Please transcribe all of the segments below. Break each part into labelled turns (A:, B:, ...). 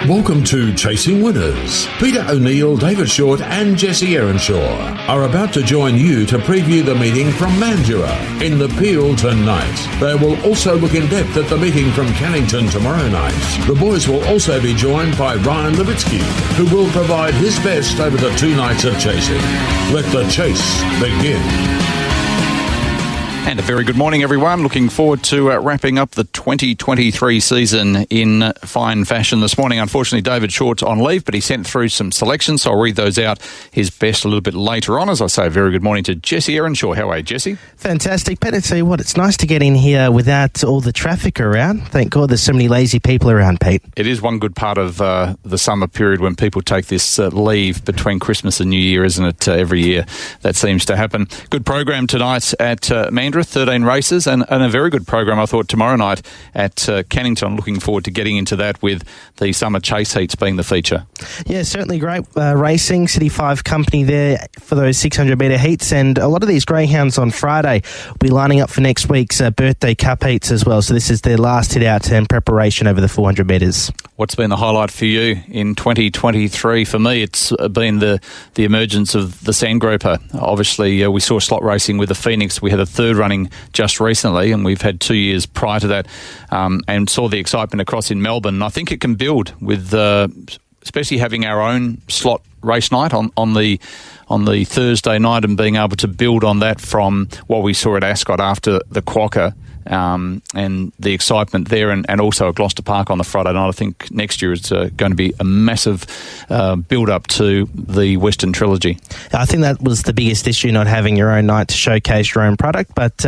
A: Welcome to Chasing Winners. Peter O'Neill, David Short and Jesse Erenshaw are about to join you to preview the meeting from Mandurah in the Peel tonight. They will also look in depth at the meeting from Cannington tomorrow night. The boys will also be joined by Ryan Levitsky, who will provide his best over the 2 nights of chasing. Let the chase begin.
B: And a very good morning, everyone. Looking forward to wrapping up the 2023 season in fine fashion this morning. Unfortunately, David Short's on leave, but he sent through some selections, so I'll read those out his best a little bit later on. As I say, a very good morning to Jesse Erenshaw. How are you, Jesse?
C: Fantastic. Better tell you what, it's nice to get in here without all the traffic around. Thank God there's so many lazy people around, Pete.
B: It is one good part of the summer period when people take this leave between Christmas and New Year, isn't it? Every year that seems to happen. Good program tonight at Mandurah. 13 races and a very good program, I thought, tomorrow night at Cannington. Looking forward to getting into that with the summer chase heats being the feature.
C: Yeah, certainly great racing. City 5 company there for those 600-metre heats, and a lot of these greyhounds on Friday will be lining up for next week's birthday cup heats as well. So this is their last hit out in preparation over the 400 metres. What's
B: been the highlight for you in 2023? For me, it's been the emergence of the Sandgroper. Obviously, we saw slot racing with the Phoenix. We had a third running just recently, and we've had 2 years prior to that, and saw the excitement across in Melbourne. And I think it can build with, especially having our own slot race night on the Thursday night, and being able to build on that from what we saw at Ascot after the Quokka. And the excitement there, and also at Gloucester Park on the Friday night. I think next year it's going to be a massive build-up to the Western Trilogy. I think that was the biggest issue, not having your own night to showcase your own product, but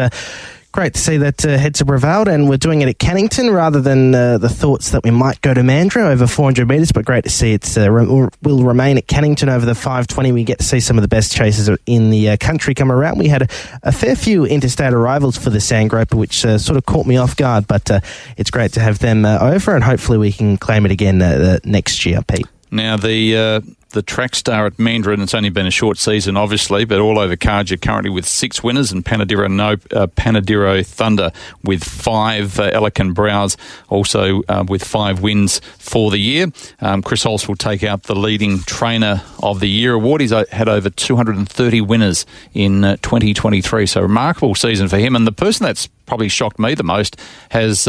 B: great to see that heads have prevailed, and we're doing it at Cannington rather than the thoughts that we might go to Mandurah over 400 metres, but great to see it will remain at Cannington over the 520. We get to see some of the best chasers in the country come around. We had a fair few interstate arrivals for the Sandgroper, which sort of caught me off guard, but it's great to have them over, and hopefully we can claim it again next year, Pete. Now, the track star at Mandurah, and it's only been a short season, obviously, but all over cards, you're currently with 6 winners, and Panadero Thunder with 5, Elican Browse also with 5 wins for the year. Chris Holst will take out the leading trainer of the year award. He's had over 230 winners in 2023, so remarkable season for him. And the person that's probably shocked me the most has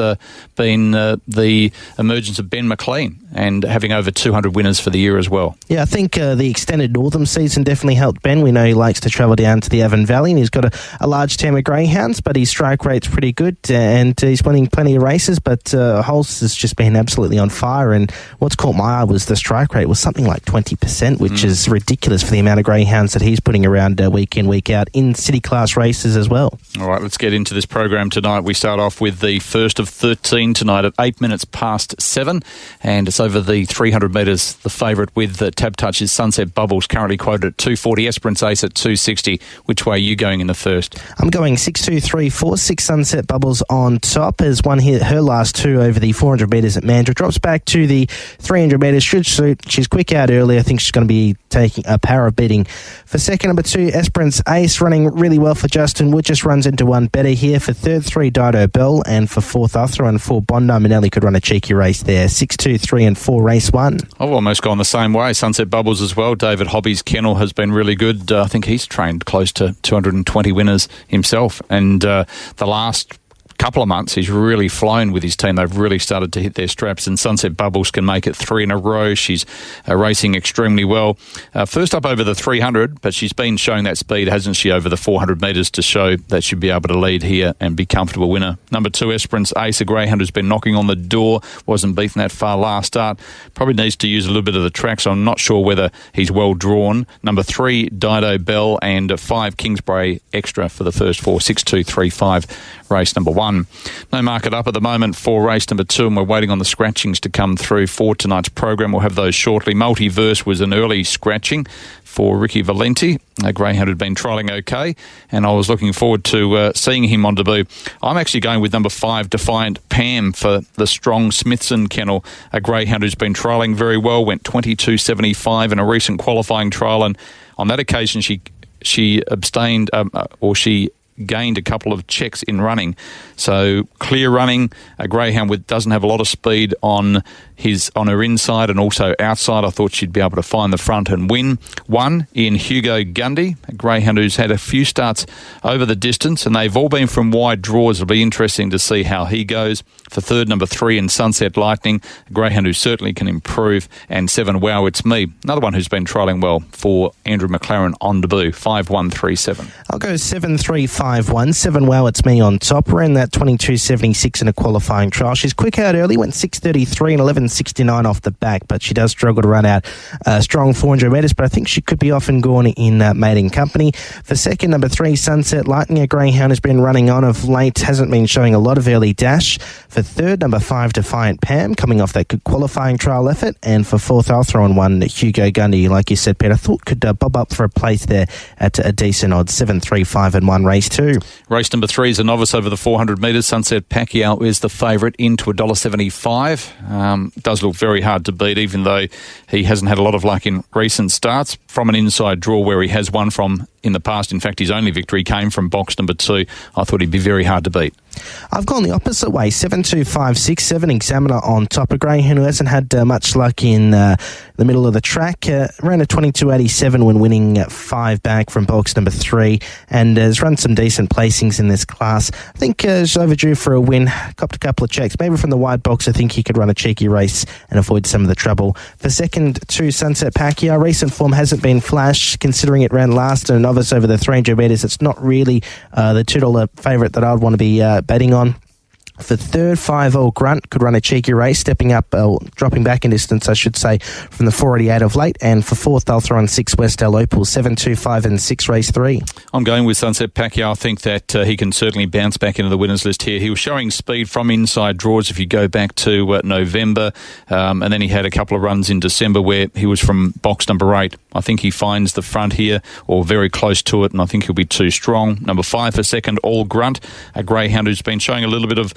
B: been the emergence of Ben McLean, and having over 200 winners for the year as well.
C: Yeah, I think the extended Northern season definitely helped Ben. We know he likes to travel down to the Avon Valley, and he's got a large team of greyhounds, but his strike rate's pretty good, and he's winning plenty of races, but Holst has just been absolutely on fire, and what's caught my eye was the strike rate was something like 20%, which is ridiculous for the amount of greyhounds that he's putting around week in, week out in city class races as well.
B: All right, let's get into this program tonight. We start off with the first of 13 tonight at 8 minutes past 7, and it's over the 300 metres. The favourite with Tab Touch is Sunset Bubbles, currently quoted at 240, Esperance Ace at 260. Which way are you going in the first?
C: I'm going 6-2-3-4, 6 Sunset Bubbles on top, as one hit her last 2 over the 400 metres at Mandurah. Drops back to the 300 metres, should suit. She's quick out early. I think she's going to be taking a power of beating. For second, number 2, Esperance Ace, running really well for Justin Wood, just runs into one better here. For third, 3, Dido Bell, and for fourth, I'll throw in 4, Bondi Manelli could run a cheeky race there. 6, 2, 3 and 4, race 1.
B: I've almost gone the same way. Sunset Bubbles as well. David Hobby's kennel has been really good. I think he's trained close to 220 winners himself, and the last couple of months he's really flown with his team. They've really started to hit their straps, and Sunset Bubbles can make it 3 in a row. She's racing extremely well. First up over the 300, but she's been showing that speed, hasn't she, over the 400 metres to show that she'll be able to lead here and be comfortable winner. Number 2, Esperance Ace, a greyhound who's been knocking on the door, wasn't beaten that far last start. Probably needs to use a little bit of the track, so I'm not sure whether he's well drawn. Number 3, Dido Bell, and 5, Kingsbury Extra for the first 4. 6, 2, 3, 5, race number 1. No market up at the moment for race number 2, and we're waiting on the scratchings to come through for tonight's program. We'll have those shortly. Multiverse was an early scratching for Ricky Valenti. A greyhound had been trialling okay, and I was looking forward to seeing him on debut. I'm actually going with number 5, Defiant Pam, for the strong Smithson kennel. A greyhound who's been trialling very well, went 22.75 in a recent qualifying trial, and on that occasion she abstained, or she gained a couple of checks in running. So clear running, a greyhound doesn't have a lot of speed on on her inside and also outside. I thought she'd be able to find the front and win. One in Hugo Gundy, a greyhound who's had a few starts over the distance, and they've all been from wide draws. It'll be interesting to see how he goes. For third, number 3 in Sunset Lightning, a greyhound who certainly can improve. And 7, Wow It's Me, another one who's been trialling well for Andrew McLaren on debut, 5-1-3-7.
C: I'll go 7-3-5-1. 7, Wow It's Me on top. Ran that 22.76 in a qualifying trial. She's quick out early, went 6.33 and 11.69 off the back, but she does struggle to run out strong 400 metres, but I think she could be off and gone in mating company. For second, number 3, Sunset Lightning, a greyhound has been running on of late, hasn't been showing a lot of early dash. For third, number 5, Defiant Pam, coming off that good qualifying trial effort. And for fourth, I'll throw in one, Hugo Gundy, like you said, Pete, I thought could bob up for a place there at a decent odds, 7, 3, 5 and 1, race 2.
B: Race number 3 is a novice over the 400 metres. Sunset Pacquiao is the favourite into $1.75. Does look very hard to beat, even though he hasn't had a lot of luck in recent starts. From an inside draw where he has won from in the past, in fact, his only victory came from box number 2. I thought he'd be very hard to beat.
C: I've gone the opposite way, 7-2-5-6-7, Examiner on top. A greyhound who hasn't had much luck in the middle of the track. Ran a 22.87 when winning 5 back from box number 3 and has run some decent placings in this class. I think she's overdue for a win. Copped a couple of checks. Maybe from the wide box, I think he could run a cheeky race and avoid some of the trouble. For second, 2, Sunset Pacquiao. Recent form hasn't been flash, considering it ran last and a novice over the 300 metres. It's not really the $2 favourite that I'd want to be betting on. For third, 5, All Grunt, could run a cheeky race, stepping up, dropping back in distance, I should say, from the 488 of late. And for fourth, they'll throw on 6, Westdale Opal, 7, 2, 5 and 6, race 3. I'm
B: going with Sunset Pacquiao. I think that he can certainly bounce back into the winners list here. He was showing speed from inside draws if you go back to November, and then he had a couple of runs in December where he was from box number 8. I think he finds the front here, or very close to it, and I think he'll be too strong. Number 5 for second, All Grunt, a greyhound who's been showing a little bit of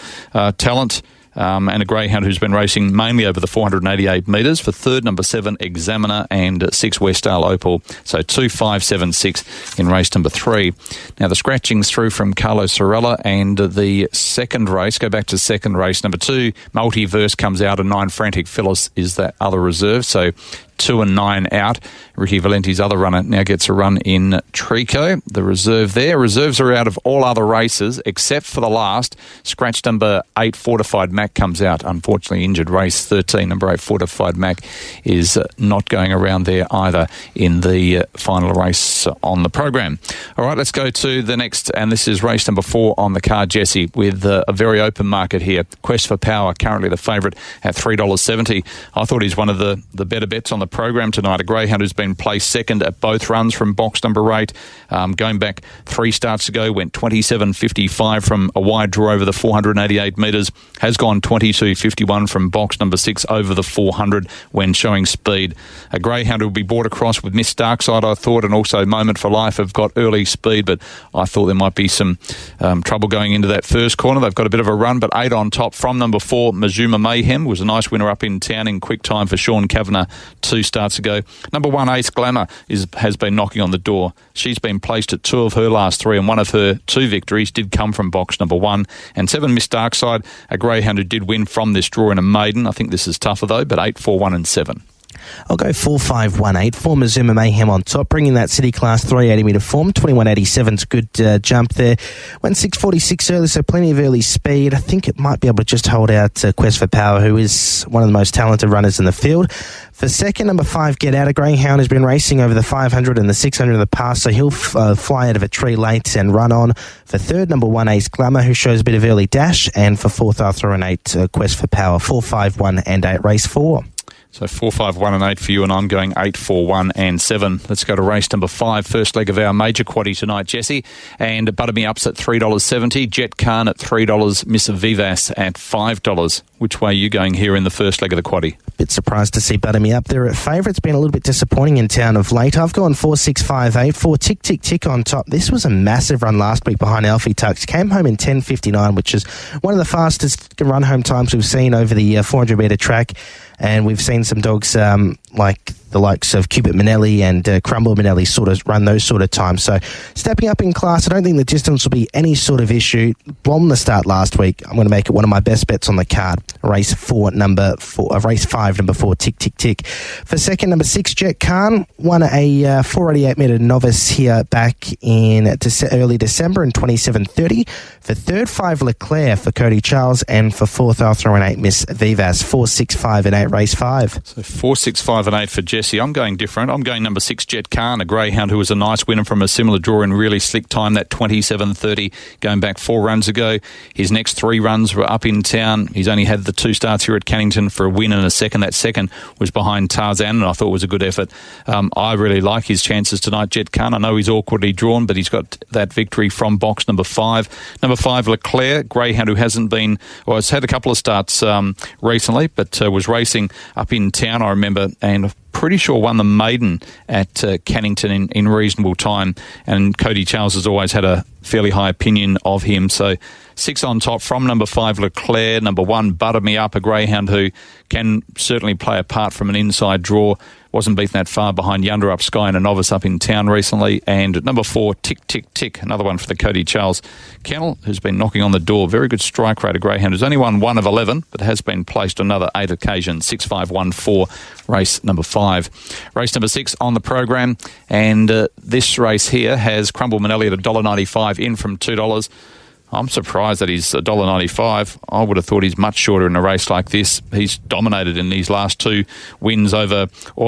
B: talent, and a greyhound who's been racing mainly over the 488 metres. For third, number 7, Examiner, and 6, Westdale Opal. So 2, 5, 7, 6 in race number 3. Now the scratchings through from Carlos Sorella, and the second race, go back to second race, number 2, Multiverse comes out, and 9, Frantic Phyllis is that other reserve. So 2 and 9 out. Ricky Valenti's other runner now gets a run in Trico, the reserve there. Reserves are out of all other races except for the last. Scratch number 8, Fortified Mac, comes out. Unfortunately injured. Race 13, number 8, Fortified Mac, is not going around there either in the final race on the program. All right, let's go to the next, and this is race number 4 on the card, Jesse, with a very open market here. Quest for Power, currently the favourite at $3.70. I thought he's one of the better bets on the program tonight. A greyhound who's been placed second at both runs from box number 8. Going back 3 starts ago, went 27.55 from a wide draw over the 488 metres. Has gone 22.51 from box number 6 over the 400 when showing speed. A greyhound who will be brought across with Miss Darkside, I thought, and also Moment for Life have got early speed, but I thought there might be some trouble going into that first corner. They've got a bit of a run, but 8 on top from number 4, Mazuma Mayhem, was a nice winner up in town in quick time for Sean Kavanagh 2 starts ago. Number 1, Ace Glamour, has been knocking on the door. She's been placed at 2 of her last 3, and one of her 2 victories did come from box number 1. And 7, Miss Darkside, a greyhound who did win from this draw in a maiden. I think this is tougher though, but 8, 4, 1 and 7.
C: I'll go 4, 5, 1, 8. 4, Mazuma Mayhem on top, bringing that City Class 380 metre form. 21.87's a good jump there. Went 6.46 early, so plenty of early speed. I think it might be able to just hold out Quest for Power, who is one of the most talented runners in the field. For second, number 5, Get Out. A greyhound has been racing over the 500 and the 600 in the past, so he'll fly out of a tree late and run on. For third, number 1, Ace Glamour, who shows a bit of early dash. And for fourth, I'll throw an 8, Quest for Power. 4, 5, 1 and 8, race 4.
B: So 4, 5, 1 and 8 for you, and I'm going 8, 4, 1 and 7. Let's go to race number 5, first leg of our major quaddie tonight, Jesse. And Butter Me Up's at $3.70, Jet Khan at $3, Miss Vivas at $5. Which way are you going here in the first leg of the quaddie?
C: Bit surprised to see Butter Me Up there at favourite. It's been a little bit disappointing in town of late. I've gone 4, 6, 5, 8. 4, Tick, Tick, Tick on top. This was a massive run last week behind Alfie Tux. Came home in 10.59, which is one of the fastest run home times we've seen over the 400 metre track. And we've seen some dogs like the likes of Cupid Manelli and Crumble Manelli sort of run those sort of times. So stepping up in class, I don't think the distance will be any sort of issue. Blom the start last week. I'm going to make it one of my best bets on the card. Race 5, number 4, Tick Tick Tick. For second, number 6, Jet Khan won a 488 metre novice here back in early December in 27:30. For third, 5 Leclerc for Cody Charles, and for fourth, I'll throw in 8 Miss Vivas. 4, 6, 5 and 8, race 5.
B: So 4, 6, 5 and 8 for Jesse. I'm going different. I'm going number 6, Jet Khan, a greyhound who was a nice winner from a similar draw in really slick time, that 27:30, going back 4 runs ago. His next 3 runs were up in town. He's only had the 2 starts here at Cannington for a win and a second. That second was behind Tarzan, and I thought it was a good effort. I really like his chances tonight, Jet Khan. I know he's awkwardly drawn, but he's got that victory from box number 5. Number 5, Leclerc, greyhound who hasn't been, well, has had a couple of starts recently, but was racing up in town, I remember, and pretty sure won the maiden at Cannington in reasonable time. And Cody Charles has always had a fairly high opinion of him. So 6 on top from number 5, Leclerc. Number 1, Butter Me Up, a greyhound who can certainly play a part from an inside draw. Wasn't beaten that far behind Yonder Up Sky and a novice up in town recently. And number 4, Tick Tick Tick, another one for the Cody Charles kennel, who's been knocking on the door. Very good strike rate, a greyhound who's only won 1 of 11, but has been placed on another 8 occasions. 6, 5, 1, 4, race number 5. Race number 6 on the program, and this race here has Crumble Manelli at $1.95 in from $2. I'm surprised that he's $1.95. I would have thought he's much shorter in a race like this. He's dominated in these last 2 wins all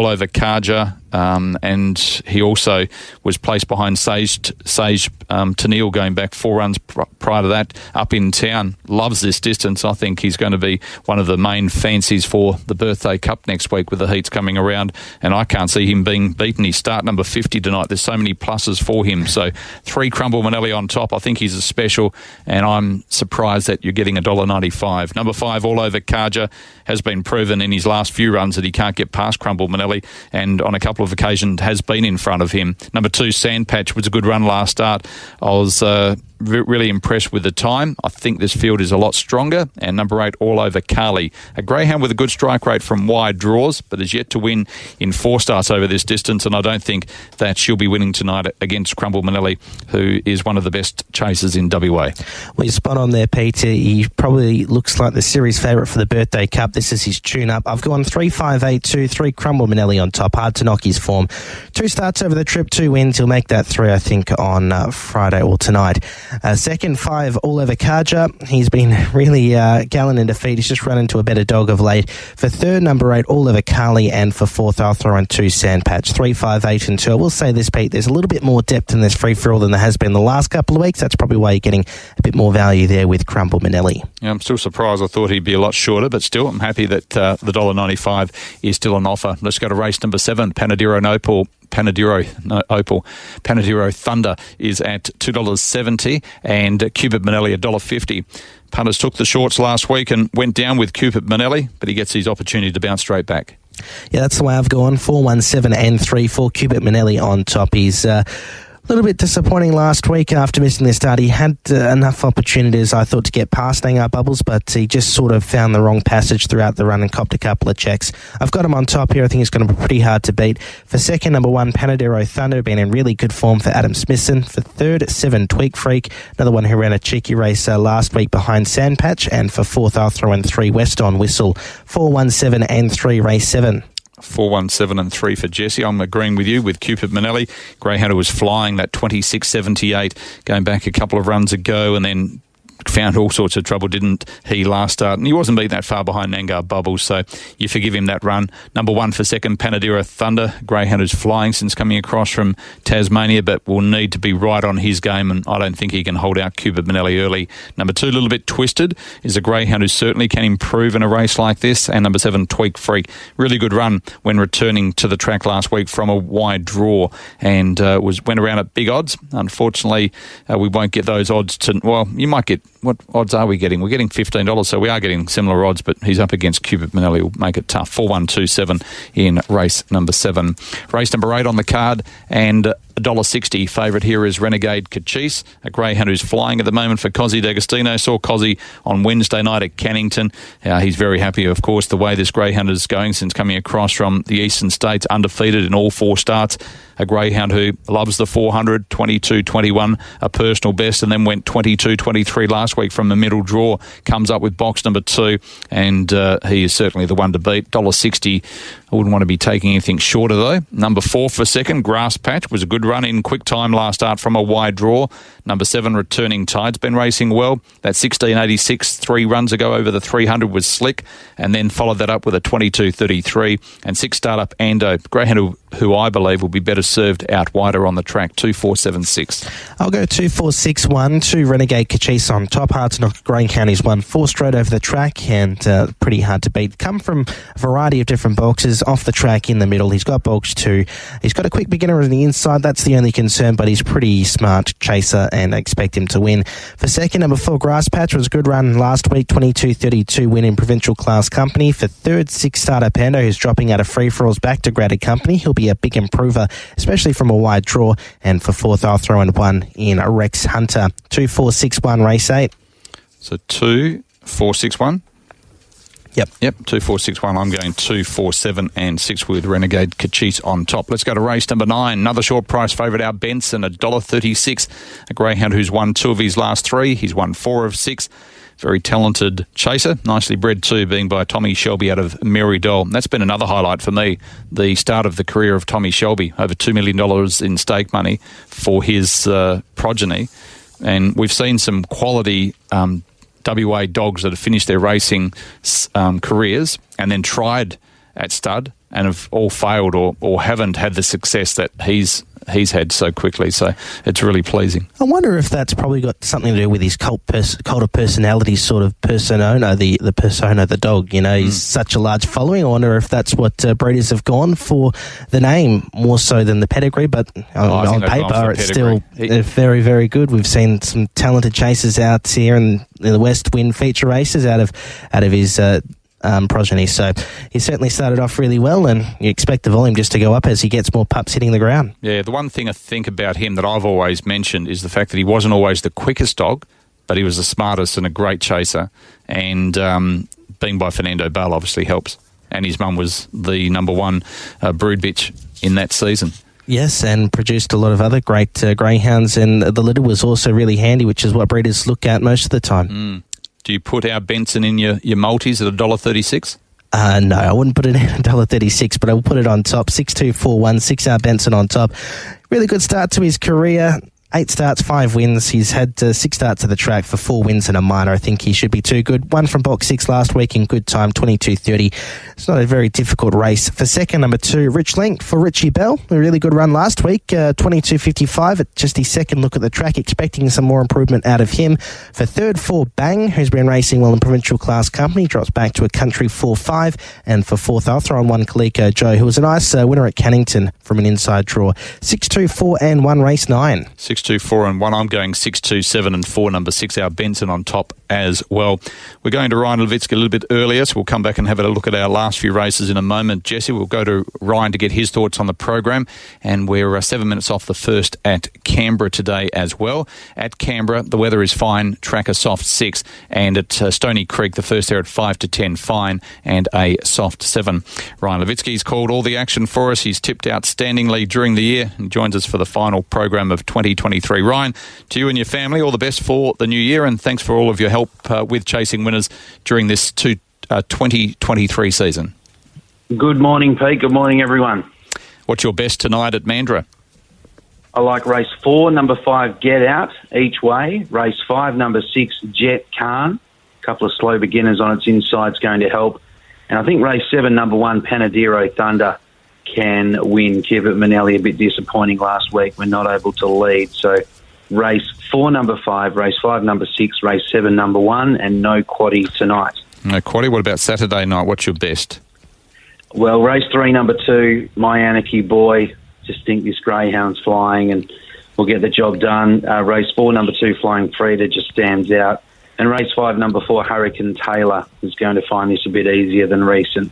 B: over Karja, and he also was placed behind Sage Tennille going back 4 runs prior to that up in town. Loves this distance. I think he's going to be one of the main fancies for the Birthday Cup next week with the heats coming around, and I can't see him being beaten. He's start number 50 tonight. There's so many pluses for him. So 3 Crumble Manelli on top. I think he's a special, and I'm surprised that you're getting $1.95. Number 5, All Over Karja, has been proven in his last few runs that he can't get past Crumble Manelli, and on a couple of occasions has been in front of him. Number 2, Sandpatch, was a good run last start. I was really impressed with the time. I think this field is a lot stronger. And number 8, All Over Carly, a greyhound with a good strike rate from wide draws, but is yet to win in 4 starts over this distance, and I don't think that she'll be winning tonight against Crumble Manelli, who is one of the best chasers in WA.
C: Well, you're spot on there, Peter. He probably looks like the series favourite for the Birthday Cup. This is his tune-up. I've gone 3, 5, 8, 2, 3 Crumble Manelli on top. Hard to knock his form. 2 starts over the trip, 2 wins. He'll make that 3, I think, on Friday or tonight. Second, 5, All Over Karja. He's been really gallant in defeat. He's just run into a better dog of late. For third, number 8, All Over Carly. And for fourth, I'll throw in 2, Sandpatch. 3, 5, 8 and 2. I will say this, Pete, there's a little bit more depth in this free-for-all than there has been the last couple of weeks. That's probably why you're getting a bit more value there with Crumble Manelli.
B: Yeah, I'm still surprised. I thought he'd be a lot shorter, but still, I'm happy that the $1.95 is still on offer. Let's go to race number 7, Panadero Thunder is at $2.70, and Cupid Manelli $1.50. Punters took the shorts last week and went down with Cupid Manelli, but he gets his opportunity to bounce straight back.
C: Yeah, that's the way I've gone. 4, 1, 7 and 3 for Cupid Manelli on top. He's a little bit disappointing last week after missing the start. He had enough opportunities, I thought, to get past Hang Up Bubbles, but he just sort of found the wrong passage throughout the run and copped a couple of checks. I've got him on top here. I think it's going to be pretty hard to beat. For second, number 1, Panadero Thunder, been in really good form for Adam Smithson. For third, 7, Tweak Freak, another one who ran a cheeky race last week behind Sandpatch. And for fourth, I'll throw in 3, West On Whistle. 4, 1, 7 and 3, race 7.
B: 4, 1, 7 and 3 for Jesse. I'm agreeing with you with Cupid Manelli. Greyhound was flying that 26.78 going back a couple of runs ago, and then found all sorts of trouble, didn't he, last start? And he wasn't beaten that far behind Nangar Bubbles, so you forgive him that run. Number 1 for second, Panadero Thunder. Greyhound is flying since coming across from Tasmania, but will need to be right on his game, and I don't think he can hold out Cupid Manelli early. Number 2, a little bit twisted, is a greyhound who certainly can improve in a race like this. And number 7, Tweak Freak. Really good run when returning to the track last week from a wide draw, and went around at big odds. Unfortunately, we won't get those odds you might get, what odds are we getting? We're getting $15, so we are getting similar odds, but he's up against Cupid Manelli. Will make it tough. 4, 1, 2, 7 in race number 7. Race number 8 on the card, and $1.60 favourite here is Renegade Cachise, a greyhound who's flying at the moment for Cozzy D'Agostino. Saw Cozzy on Wednesday night at Cannington. He's very happy, of course, the way this greyhound is going since coming across from the Eastern States, undefeated in all 4 starts. A greyhound who loves the 400, 22-21, a personal best, and then went 22-23 last week from a middle draw. Comes up with box number 2, and he is certainly the one to beat. $1.60. I wouldn't want to be taking anything shorter, though. Number 4 for second, Grass Patch, was a good run in quick time last start from a wide draw. Number 7, Returning Tide's been racing well. That 16.86 3 runs ago over the 300 was slick, and then followed that up with a 22.33. And 6 Startup Ando, greyhound who I believe will be better served out wider on the track, 2-4-7-6.
C: I'll go 2-4-6-1, 2 Renegade Cachise on top. Hard to knock. Greyhound is 1-4 straight over the track, and pretty hard to beat. Come from a variety of different boxes, off the track, in the middle. He's got box 2. He's got a quick beginner on the inside. That's the only concern, but he's pretty smart chaser, and I expect him to win. For second, number 4, Grass Patch, was a good run last week, 22.32 win in Provincial Class Company. For third, 6 Startup Ando, who's dropping out of free-for-alls back to graded company. He'll be a big improver, especially from a wide draw. And for fourth, I'll throw in 1 in Rex Hunter. 2-4-6-1, race 8.
B: So 2-4-6-1.
C: Yep,
B: 2-4-6-1. I'm going 2-4-7-6 with Renegade Cachise on top. Let's go to race number 9. Another short price favourite, our Benson, $1.36. A greyhound who's won 2 of his last 3. He's won 4 of 6. Very talented chaser, nicely bred too, being by Tommy Shelby out of Mary Doll. That's been another highlight for me, the start of the career of Tommy Shelby, over $2 million in stake money for his progeny. And we've seen some quality WA dogs that have finished their racing careers and then tried at stud and have all failed or haven't had the success that he's had so quickly. So it's really pleasing.
C: I wonder if that's probably got something to do with his cult of personality sort of persona, the persona, the dog. You know, he's such a large following. I wonder if that's what breeders have gone for, the name more so than the pedigree. But on paper, it's still very, very good. We've seen some talented chasers out here in the West win feature races out of his progeny. So he certainly started off really well, and you expect the volume just to go up as he gets more pups hitting the ground. Yeah,
B: the one thing I think about him that I've always mentioned is the fact that he wasn't always the quickest dog, but he was the smartest and a great chaser. And being by Fernando Bale obviously helps. And his mum was the number 1 brood bitch in that season.
C: Yes, and produced a lot of other great greyhounds, and the litter was also really handy, which is what breeders look at most of the time.
B: Do you put our Benson in your multis at $1.36?
C: No, I wouldn't put it in $1.36, but I will put it on top. 6-2-4-1, 6 hour Benson on top. Really good start to his career. 8 starts, 5 wins. He's had 6 starts at the track for 4 wins and a minor. I think he should be too good. 1 from box 6 last week in good time, 22.30. It's not a very difficult race. For second, number 2, Rich Link for Richie Bell. A really good run last week, 22.55 at just his second look at the track, expecting some more improvement out of him. For third, 4 Bang, who's been racing well in Provincial Class Company, drops back to a country 4-5. And for fourth, I'll throw on 1 Kaliko Joe, who was a nice winner at Cannington from an inside draw. 6-2-4-1, race 9.
B: 6-2-4-1. I'm going 6-2-7-4. Number 6, our Benson on top as well. We're going to Ryan Levitsky a little bit earlier, so we'll come back and have a look at our last few races in a moment. Jesse, we'll go to Ryan to get his thoughts on the program, and we're 7 minutes off the first at Canberra today as well. At Canberra, the weather is fine, track a soft 6, and at Stony Creek, the first there at 5 to 10, fine, and a soft 7. Ryan Levitsky's called all the action for us. He's tipped outstandingly during the year and joins us for the final program of 2023. Ryan, to you and your family, all the best for the new year, and thanks for all of your help with chasing winners during this 2023 season.
D: Good morning, Pete. Good morning, everyone.
B: What's your best tonight at Mandurah?
D: I like race 4, number 5, Get Out, each way. Race 5, number 6, Jet Khan. A couple of slow beginners on its inside is going to help. And I think race 7, number 1, Panadero Thunder, can win. Kivit Manelli a bit disappointing last week. We're not able to lead. So race 4, number 5, race 5, number 6, race 7, number 1, and no quaddie tonight.
B: No quaddie. What about Saturday night? What's your best?
D: Well, race 3, number 2, My Anarchy Boy. Just think this greyhound's flying and will get the job done. Race 4, number 2, Flying Frida just stands out. And race 5, number 4, Hurricane Taylor is going to find this a bit easier than recent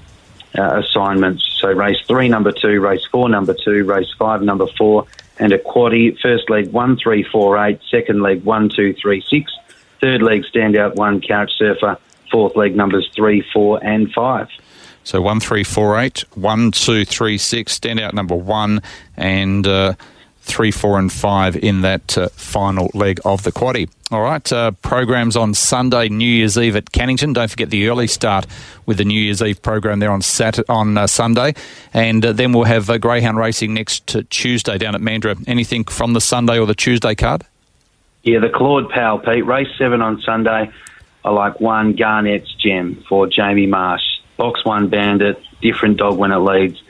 D: assignments. So race 3, number 2, race 4, number 2, race 5, number 4, and a quaddie. First leg 1-3-4-8, second leg 1-2-3-6, third leg standout 1 Couch Surfer, fourth leg numbers 3, 4 and 5.
B: So 1-3-4-8, 1-2-3-6, standout number 1, and 3, 4 and 5 in that final leg of the quaddie. All right, programs on Sunday, New Year's Eve at Cannington. Don't forget the early start with the New Year's Eve program there on Sunday. And then we'll have greyhound racing next Tuesday down at Mandurah. Anything from the Sunday or the Tuesday card?
D: Yeah, the Claude Powell, Pete. Race 7 on Sunday. I like 1 Garnett's Gem for Jamie Marsh. Box 1 Bandit, different dog when it leads.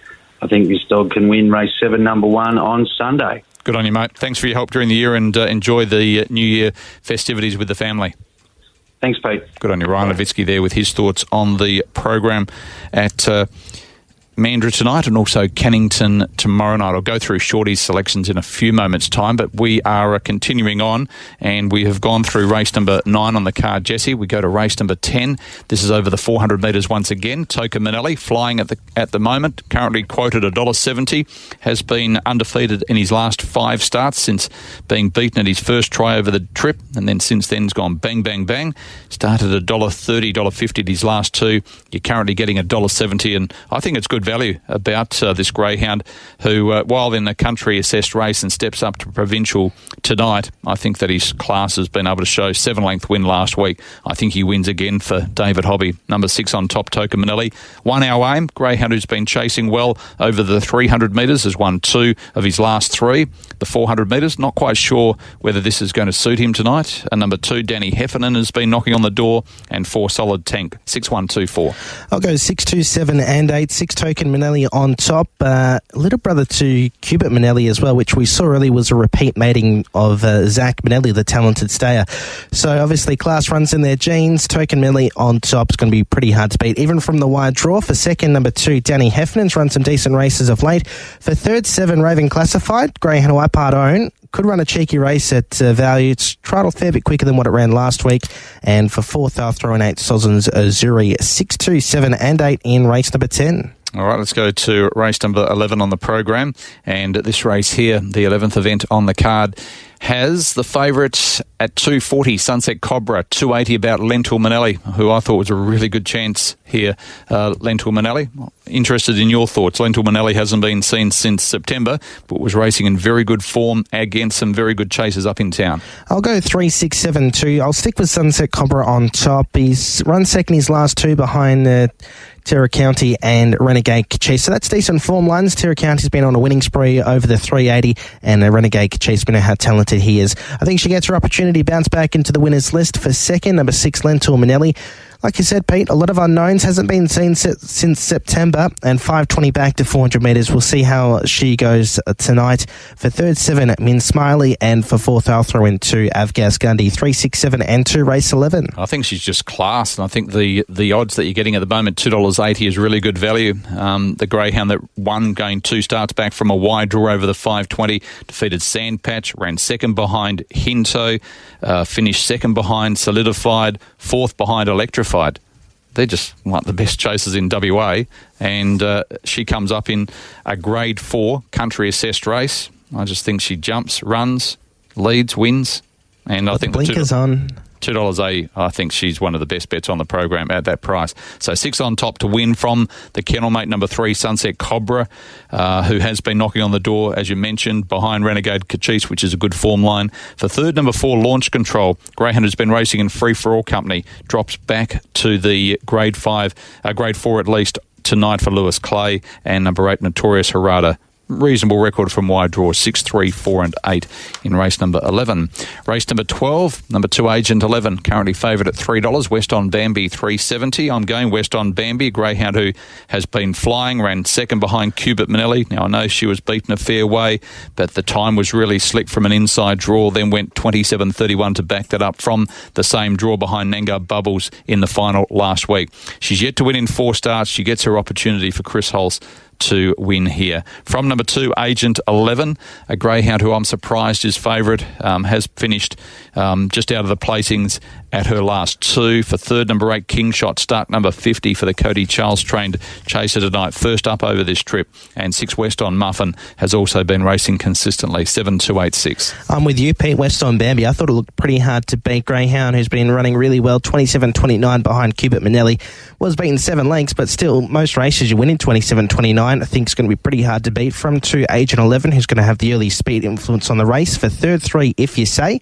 D: I think this dog can win race 7, number 1 on Sunday.
B: Good on you, mate. Thanks for your help during the year, and enjoy the New Year festivities with the family.
D: Thanks, Pete.
B: Good on you. Ryan Levitsky there with his thoughts on the program at Mandurah tonight and also Cannington tomorrow night. I'll go through Shorty's selections in a few moments' time, but we are continuing on, and we have gone through race number 9 on the card, Jesse. We go to race number 10. This is over the 400 metres once again. Toka Manelli flying at the moment, currently quoted $1.70, has been undefeated in his last 5 starts since being beaten at his first try over the trip, and then since then has gone bang, bang, bang. Started at $1.30, $1.50 at his last 2. You're currently getting $1.70, and I think it's good value about this greyhound who, while in the country assessed race and steps up to provincial tonight, I think that his class has been able to show 7-length win last week. I think he wins again for David Hobby. Number 6 on top, Toka Manelli. 1 Our Aim, greyhound who's been chasing well over the 300 metres, has won 2 of his last 3. The 400 metres, not quite sure whether this is going to suit him tonight. And number 2, Danny Heffernan, has been knocking on the door, and 4 Solid Tank. 6, 1, 2, 4.
C: I'll go 6, 2, 7 and 8. 6 Toka Manelli on top. Little brother to Cubit Manelli as well, which we saw earlier was a repeat mating of Zach Manelli, the talented stayer. So obviously class runs in their genes. Toka Manelli on top is going to be pretty hard to beat, even from the wide draw. For second, number 2, Danny Heffernan's run some decent races of late. For third, 7 Raven Classified, greyhound who I part own. Could run a cheeky race at value. It's trialled a fair bit quicker than what it ran last week. And for fourth, I'll throw in 8 Sozens Zuri. 6, 2, 7 and 8 in race number 10.
B: All right, let's go to race number 11 on the program. And this race here, the 11th event on the card, has the favourite at 240, Sunset Cobra, 280 about Lentil Manelli, who I thought was a really good chance here. Lentil Manelli, interested in your thoughts. Lentil Manelli hasn't been seen since September, but was racing in very good form against some very good chasers up in town.
C: I'll go 3, 6, 7, 2. I'll stick with Sunset Cobra on top. He's run second his last 2 behind Terra County and Renegade Kachise. So that's decent form lines. Terra County's been on a winning spree over the 380, and Renegade Kachise, we know how talented he is. I think she gets her opportunity to bounce back into the winners list. For second, number 6, Lentil Manelli. Like you said, Pete, a lot of unknowns, hasn't been seen since September, and 520 back to 400 metres. We'll see how she goes tonight. For third, 7, Min Smiley, and for fourth, I'll throw in 2, Avgas Gundy. 3, 6, 7 and 2, race 11.
B: I think she's just class, and I think the odds that you're getting at the moment, $2.80, is really good value. The greyhound that won, going 2 starts back from a wide draw over the 520, defeated Sandpatch, ran second behind Hinto, finished second behind Solidified, fourth behind Electrified. They're just like the best chasers in WA, and she comes up in a grade 4 country assessed race. I just think she jumps, runs, leads, wins, and I think
C: the blinkers on.
B: $2.80, I think she's one of the best bets on the program at that price. So 6 on top to win from the kennel mate number 3, Sunset Cobra, who has been knocking on the door, as you mentioned, behind Renegade Kachise, which is a good form line. For third, number 4, Launch Control. greyhound has been racing in Free For All company, drops back to the grade 4 at least tonight for Lewis Clay, and number 8, Notorious Harada. Reasonable record from wide draw, 6, 3, 4 and 8 in race number 11. Race number 12, number 2, Agent 11, currently favoured at $3. West on Bambi, $3.70. I'm going West on Bambi, a greyhound who has been flying, ran second behind Cubit Manelli. Now, I know she was beaten a fair way, but the time was really slick from an inside draw, then went 27.31 to back that up from the same draw behind Nanga Bubbles in the final last week. She's yet to win in 4 starts. She gets her opportunity for Chris Hulse to win here. From number 2, Agent 11, a greyhound who I'm surprised is favourite, has finished just out of the placings at her last 2. For third, number 8, King Shot, start number 50 for the Cody Charles trained chaser tonight. First up over this trip. And 6, West on Muffin, has also been racing consistently. 7-2-8-6.
C: I'm with you, Pete. West on Bambi. I thought it looked pretty hard to beat. Greyhound, who's been running really well, 27-29 behind Cubit Manelli, was beaten 7 lengths, but still, most races you win in 27-29. I think it's going to be pretty hard to beat. From 2, Agent 11, who's going to have the early speed influence on the race. For third, 3, If You Say.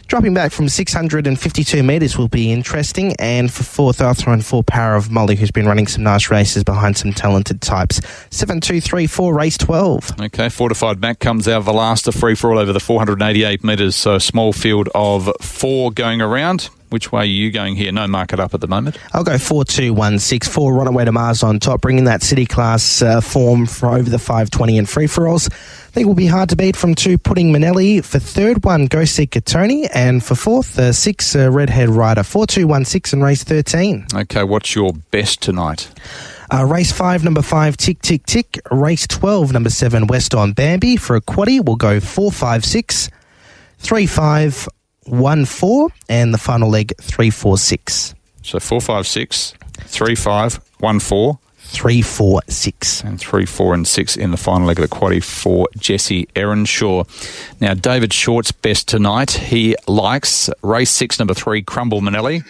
C: Dropping back from 652 metres will be interesting. And for fourth, I'll throw in 4, Power of Molly, who's been running some nice races behind some talented types. 7-2-3-4, race 12.
B: Okay, Fortified Mac comes out of the last, a free-for-all over the 488 metres, so a small field of 4 going around. Which way are you going here? No market up at the moment.
C: I'll go 4-2-1-6. 4, Runaway to Mars on top, bringing that city class form for over the 520 and free-for-alls. I think it will be hard to beat. From 2, Pudding Manelli. For third, 1, Go Seeker Tony. And for fourth, 6, Redhead Rider. 4-2-1-6 and race 13.
B: Okay, what's your best tonight?
C: Race 5, number 5, Tick Tick Tick. Race 12, number 7, West on Bambi. For a quaddie, we'll go 4-5-6, 3-5, 1-4, and the final leg 3-4-6.
B: So 4-5-6, 3-5, 1-4.
C: 3-4-6.
B: And 3, 4 and 6 in the final leg of the quaddie for Jesse Erenshaw. Now, David Short's best tonight. He likes race 6, number 3, Crumble Manelli.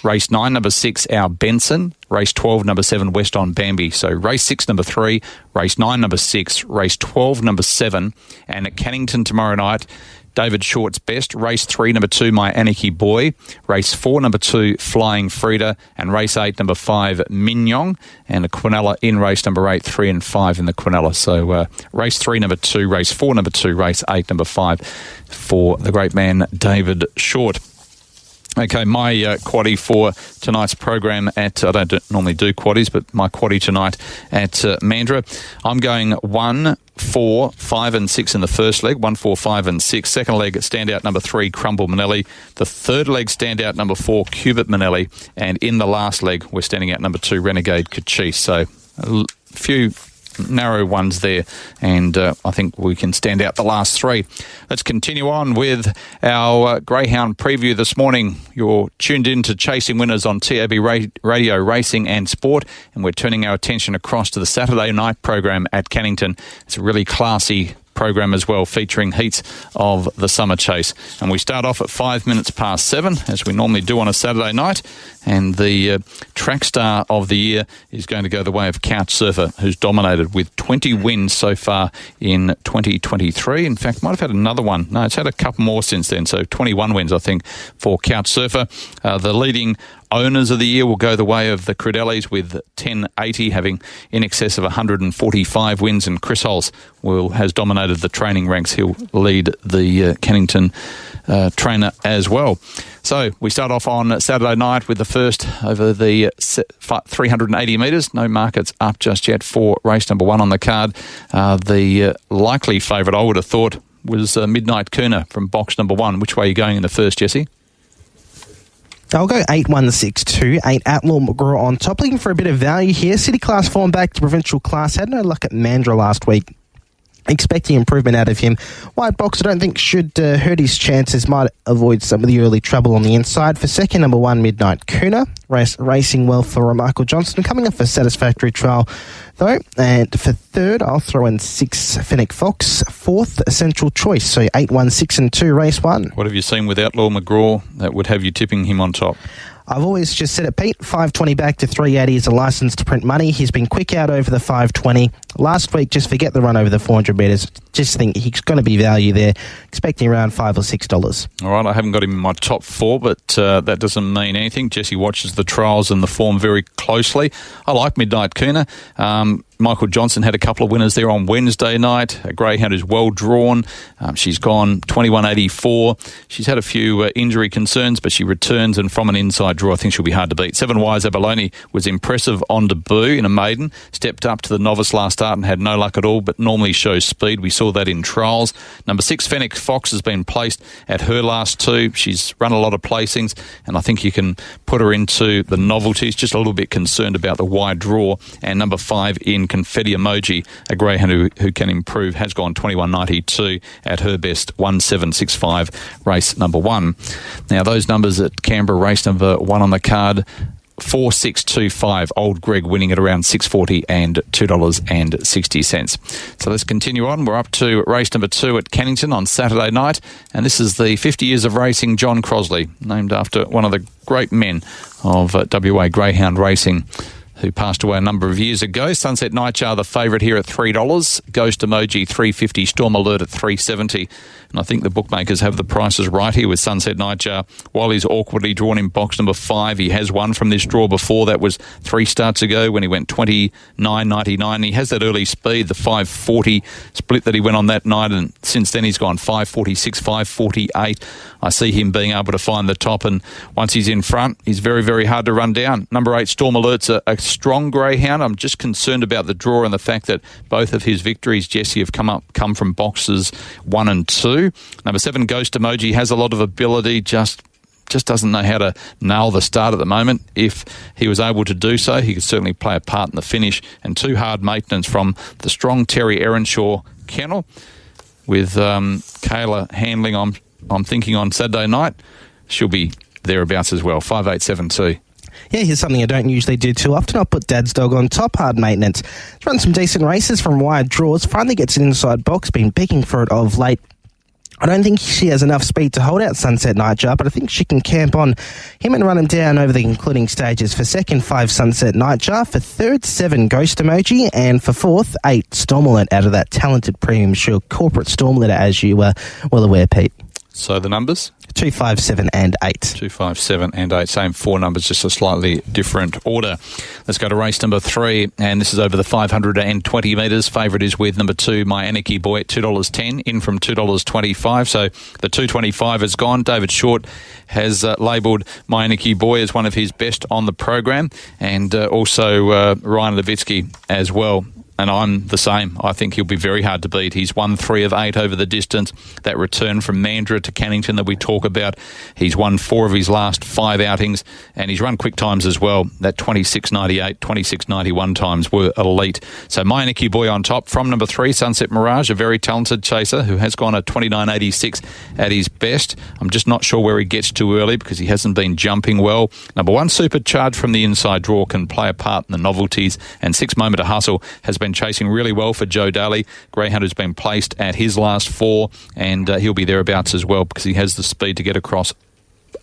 B: Race 9, number 6, Our Benson. Race 12, number 7, West on Bambi. So race 6, number 3, race 9, number 6, race 12, number 7. And at Cannington tomorrow night, David Short's best. Race 3, number 2, My Anarchy Boy. Race 4, number 2, Flying Frida. And race 8, number 5, Mignon. And a Quinella in race number 8, 3 and 5 in the Quinella. So race 3, number 2, race 4, number 2, race 8, number 5 for the great man David Short. Okay, my quaddie for tonight's program at, I don't normally do quaddies, but my quaddie tonight at Mandurah, I'm going 1, 4, 5 and 6 in the first leg, 1, 4, 5 and 6. Second leg, standout number 3, Crumble Manelli. The third leg, standout number 4, Cubit Manelli. And in the last leg, we're standing out number 2, Renegade Kachis. So a few narrow ones there, and I think we can stand out the last 3. Let's continue on with our Greyhound preview this morning. You're tuned in to Chasing Winners on TAB Radio, Racing and Sport, and we're turning our attention across to the Saturday night program at Cannington. It's a really classy program as well, featuring heats of the Summer Chase. And we start off at 5 minutes past 7, as we normally do on a Saturday night. And the track star of the year is going to go the way of Couch Surfer, who's dominated with 20 wins so far in 2023. In fact, might have had another one. No, it's had a couple more since then. So 21 wins, I think, for Couch Surfer. The leading owners of the year will go the way of the Credellis with 1080, having in excess of 145 wins, and Chris Hulse has dominated the training ranks. He'll lead the Cannington trainer as well. So we start off on Saturday night with the first over the 380 metres. No markets up just yet for race number 1 on the card. The likely favourite, I would have thought, was Midnight Kerner from box number 1. Which way are you going in the first, Jesse?
C: I'll go 8-1-6-2, 8 Outlaw McGraw on top. Looking for a bit of value here. City class form back to provincial class. Had no luck at Mandurah last week. Expecting improvement out of him. White box, I don't think should hurt his chances. Might avoid some of the early trouble on the inside. For second, number 1, Midnight Kuna. Racing well for Michael Johnston. Coming off a satisfactory trial, though. And for third, I'll throw in 6, Fennec Fox. Fourth, Essential Choice. So 8-1-6-2, race 1.
B: What have you seen with Outlaw McGraw that would have you tipping him on top?
C: I've always just said it, Pete. 520 back to 380 is a licence to print money. He's been quick out over the 520. Last week, just forget the run over the 400 metres. Just think he's going to be value there. Expecting around $5 or $6.
B: All right, I haven't got him in my top 4, but that doesn't mean anything. Jesse watches the trials and the form very closely. I like Midnight Kuna. Michael Johnson had a couple of winners there on Wednesday night. A greyhound is well drawn. She's gone 21.84. She's had a few injury concerns, but she returns, and from an inside draw, I think she'll be hard to beat. 7 Wise Abalone was impressive on debut in a maiden. Stepped up to the novice last start and had no luck at all, but normally shows speed. We saw that in trials. Number 6, Fennec Fox, has been placed at her last 2. She's run a lot of placings, and I think you can put her into the novelties. Just a little bit concerned about the wide draw. And number 5 in Confetti Emoji, a greyhound who can improve, has gone 21.92 at her best, 1765, race number 1. Now, those numbers at Canberra, race number 1 on the card, 4.625. Old Greg winning at around $6.40 and $2.60. So let's continue on. We're up to race number 2 at Cannington on Saturday night, and this is the 50 years of racing John Crosley, named after one of the great men of WA greyhound racing, who passed away a number of years ago. Sunset Nightjar, the favourite here at $3. Ghost Emoji, $3.50. Storm Alert at $3.70. And I think the bookmakers have the prices right here with Sunset Nightjar. While he's awkwardly drawn in box number 5, he has won from this draw before. That was 3 starts ago when he went 29.99. He has that early speed, the 5.40 split that he went on that night, and since then he's gone 5.46, 5.48. I see him being able to find the top, and once he's in front, he's very, very hard to run down. Number 8, Storm Alert's a strong greyhound. I'm just concerned about the draw and the fact that both of his victories, Jesse, have come from boxes 1 and 2. Number 7, Ghost Emoji, has a lot of ability, just doesn't know how to nail the start at the moment. If he was able to do so, he could certainly play a part in the finish. And 2, Hard Maintenance from the strong Terry Erenshaw kennel, with Kayla handling, I'm thinking on Saturday night, she'll be thereabouts as well, 5.872.
C: Yeah, here's something I don't usually do too often. I'll put Dad's Dog on top, Hard Maintenance. It's run some decent races from wide draws, finally gets an inside box, been begging for it of late. I don't think she has enough speed to hold out Sunset Nightjar, but I think she can camp on him and run him down over the concluding stages. For second, 5, Sunset Nightjar. For third, 7, Ghost Emoji. And for fourth, 8, Stormlet, out of that talented premium sure corporate Stormlet, as you were well aware, Pete.
B: So the numbers?
C: 2, 5, 7 and 8.
B: 2, 5, 7 and 8. Same 4 numbers, just a slightly different order. Let's go to race number 3, and this is over the 520 metres. Favourite is with number 2, My Anarchy Boy, at $2.10, in from $2.25. So the $2.25 is gone. David Short has labelled My Anarchy Boy as one of his best on the program, and also Ryan Levitsky as well. And I'm the same. I think he'll be very hard to beat. He's won 3 of 8 over the distance. That return from Mandurah to Cannington that we talk about, he's won 4 of his last 5 outings, and he's run quick times as well. That 26.98, 26.91 times were elite. So My Anarchy Boy on top. From number 3, Sunset Mirage, a very talented chaser who has gone at 29.86 at his best. I'm just not sure where he gets too early because he hasn't been jumping well. Number 1, Supercharged from the inside draw, can play a part in the novelties, and 6, Moment to Hustle, has been chasing really well for Joe Daly. Greyhound has been placed at his last 4, and he'll be thereabouts as well because he has the speed to get across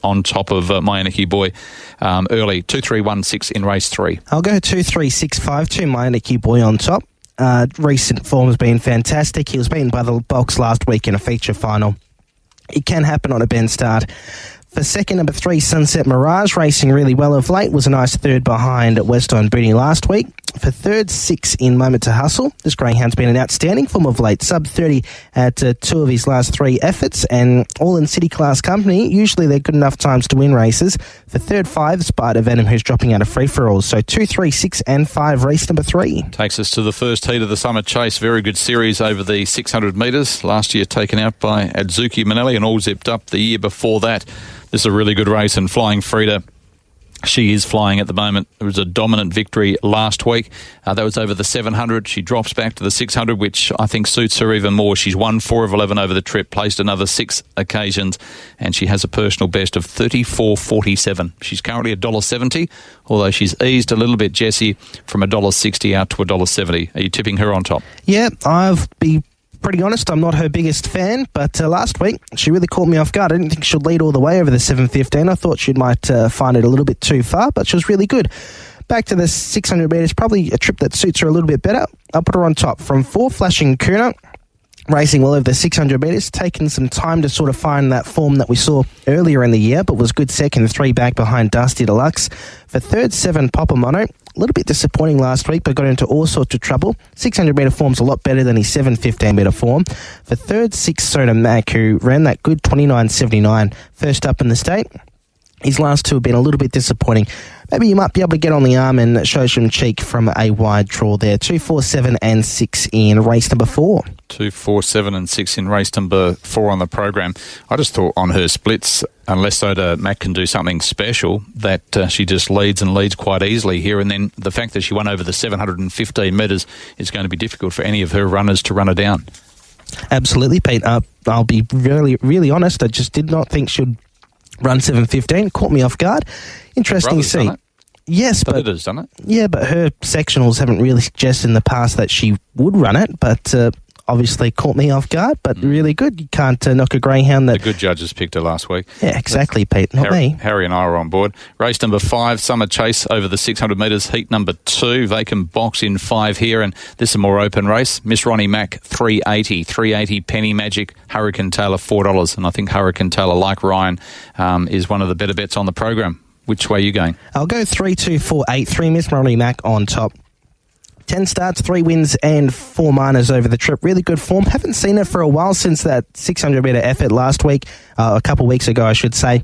B: on top of My Anarchy Boy early. 2, 3, 1, 6 in race 3.
C: I'll go 2, 3, 6, 5, 2, My Anarchy Boy on top. Recent form has been fantastic. He was beaten by the box last week in a feature final. It can happen on a bend start. For second, number 3, Sunset Mirage, racing really well of late, was a nice third behind Weston Booty last week. For third, 6 in Moment to Hustle. This greyhound's been an outstanding form of late, sub 30 at 2 of his last 3 efforts, and all in city class company. Usually they're good enough times to win races. For third, 5, Spider Venom, who's dropping out of free-for-alls. So 2, 3, 6 and 5, race number 3.
B: Takes us to the first heat of the summer chase. Very good series over the 600 metres. Last year taken out by Adzuki Manelli and all zipped up the year before that. This is a really good race, and Flying Frida, she is flying at the moment. It was a dominant victory last week. That was over the 700. She drops back to the 600, which I think suits her even more. She's won 4 of 11 over the trip, placed another 6 occasions, and she has a personal best of 34.47. She's currently $1.70, although she's eased a little bit, Jesse, from $1.60 out to $1.70. Are you tipping her on top?
C: Yeah, I've been pretty honest, I'm not her biggest fan, but last week she really caught me off guard. I didn't think she'd lead all the way over the 7.15. I thought she might find it a little bit too far, but she was really good. Back to the 600 metres, probably a trip that suits her a little bit better. I'll put her on top. From 4, Flashing Kuna, racing well over the 600 metres, taken some time to sort of find that form that we saw earlier in the year, but was good second, 3 back behind Dusty Deluxe. For third, 7, Papa Mono. A little bit disappointing last week, but got into all sorts of trouble. 600 metre form's a lot better than his 7.15 metre form. For third, 6, Sona Mac, who ran that good 29.79 first up in the state. His last two have been a little bit disappointing. Maybe you might be able to get on the arm and show some cheek from a wide draw there. 2, 4, 7 and 6 in race number 4.
B: 2, 4, 7 and 6 in race number 4 on the program. I just thought on her splits, unless Mac can do something special, that she just leads quite easily here. And then the fact that she won over the 715 metres is going to be difficult for any of her runners to run her down.
C: Absolutely, Pete. I'll be really, really honest. I just did not think she'd run 7:15. Caught me off guard. Interesting to see. Yes, but
B: it has done it.
C: Yeah, but her sectionals haven't really suggested in the past that she would run it, but obviously caught me off guard, but really good. You can't knock a greyhound.
B: The good judges picked her last week.
C: Yeah, exactly, Pete, not me.
B: Harry and I were on board. Race number 5, Summer Chase over the 600 metres. Heat number 2, vacant box in 5 here, and this is a more open race. Miss Ronnie Mack, $3.80. Penny Magic, Hurricane Taylor, $4. And I think Hurricane Taylor, like Ryan, is one of the better bets on the program. Which way are you going?
C: I'll go 3, 2, 4, 8, 3. Miss Ronnie Mack on top. 10 starts, 3 wins and 4 minors over the trip. Really good form. Haven't seen her for a while since that 600-metre effort last week, a couple of weeks ago, I should say.